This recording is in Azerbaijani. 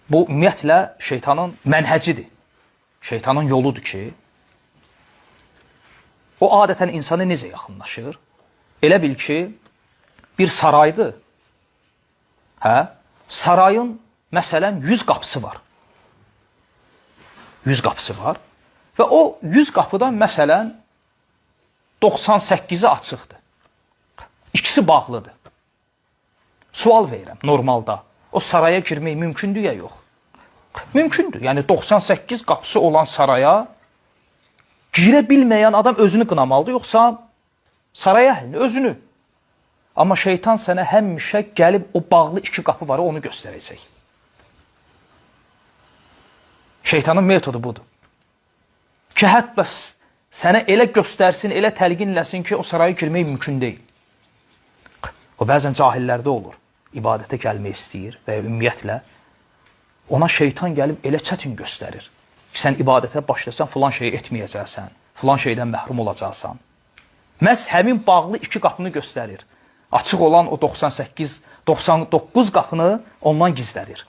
Bu ümumiyyətlə şeytanın mənhəcidir. Şeytanın yoludur ki, o adətən insana necə yaxınlaşır? Elə bil ki, bir saraydır. Sarayın, məsələn, 100 qapısı var. 100 qapısı var. Və o 100 qapıdan, məsələn, 98'i açıqdır. İkisi bağlıdır. Sual verirəm, normalda. O saraya girmək mümkündür ya yox? Mümkündür. Yəni 98 qapısı olan saraya girə bilməyən adam özünü qınamalıdır, yoxsa saray əhlini, özünü. Amma şeytan sənə həmişə gəlib o bağlı 2 qapı var, onu göstərəcək. Şeytanın metodu budur. Ki, hətta sənə elə göstərsin, elə təlqinləsin ki, o saraya girmək mümkün deyil. O, bəzən cahillərdə olur. İbadətə gəlmək istəyir və ya ümumiyyətlə ona şeytan gəlib elə çətin göstərir. Sən ibadətə başlasan, filan şeyi etməyəcəksən, filan şeydən məhrum olacaqsan. Məhz həmin bağlı 2 qapını göstərir. Açıq olan o 98, 99 qapını ondan gizlədir.